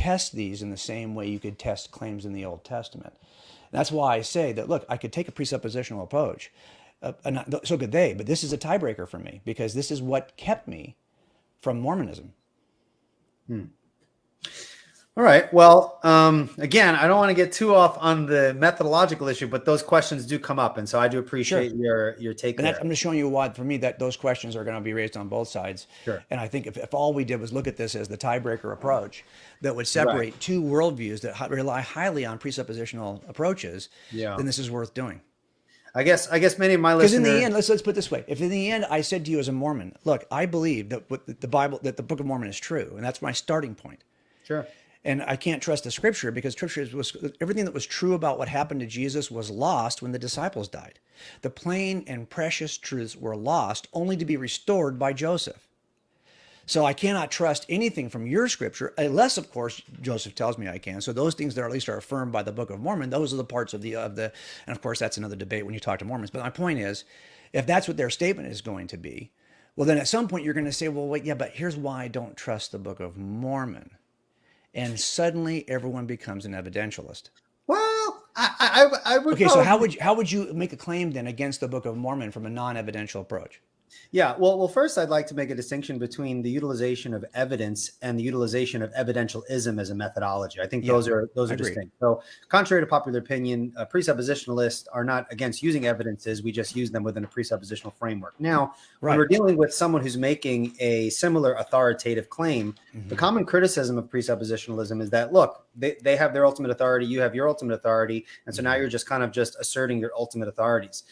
test these in the same way you could test claims in the Old Testament. That's why I say that, look, I could take a presuppositional approach, and so could they, but this is a tiebreaker for me because this is what kept me from Mormonism. All right. Well, again, I don't want to get too off on the methodological issue, but those questions do come up. And so I do appreciate your take And there. I'm just showing you why, for me, that those questions are going to be raised on both sides. Sure. And I think if all we did was look at this as the tiebreaker approach that would separate two worldviews that rely highly on presuppositional approaches, then this is worth doing. I guess many of my listeners. Because in the end, let's put it this way: if in the end I said to you as a Mormon, look, I believe that what the Bible, that the Book of Mormon is true, and that's my starting point. Sure. And I can't trust the scripture because scripture was everything that was true about what happened to Jesus was lost when the disciples died. The plain and precious truths were lost only to be restored by Joseph. So I cannot trust anything from your scripture unless, of course, Joseph tells me I can. So those things that at least are affirmed by the Book of Mormon, those are the parts of the, and of course, that's another debate when you talk to Mormons. But my point is, if that's what their statement is going to be, well, then at some point you're going to say, well, wait, yeah, but here's why I don't trust the Book of Mormon. And suddenly everyone becomes an evidentialist. Well, I would. Okay, so how would you make a claim then against the Book of Mormon from a non-evidential approach? Yeah, well, first I'd like to make a distinction between the utilization of evidence and the utilization of evidentialism as a methodology. I think those are distinct. So, contrary to popular opinion, presuppositionalists are not against using evidences. We just use them within a presuppositional framework. Now, when we're dealing with someone who's making a similar authoritative claim, the common criticism of presuppositionalism is that, look, they have their ultimate authority, you have your ultimate authority, and so now you're just kind of just asserting your ultimate authorities.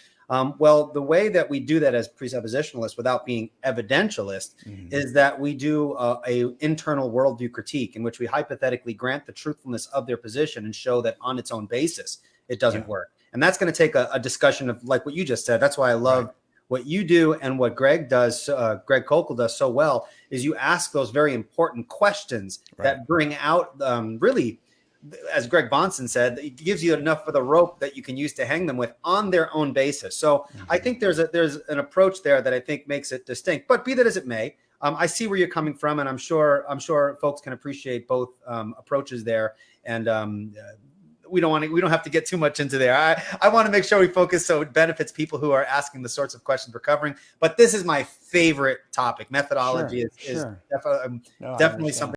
Well, the way that we do that as presuppositionalists without being evidentialists is that we do a internal worldview critique in which we hypothetically grant the truthfulness of their position and show that on its own basis, it doesn't work. And that's going to take a discussion of like what you just said. That's why I love what you do and what Greg does, Greg Kokel does so well, is you ask those very important questions that bring out really, as Greg Bonson said, it gives you enough of the rope that you can use to hang them with on their own basis. So I think there's an approach there that I think makes it distinct. But be that as it may, I see where you're coming from, and I'm sure folks can appreciate both approaches there. And we don't have to get too much into there. I want to make sure we focus so it benefits people who are asking the sorts of questions we're covering. But this is my favorite topic. Methodology is definitely something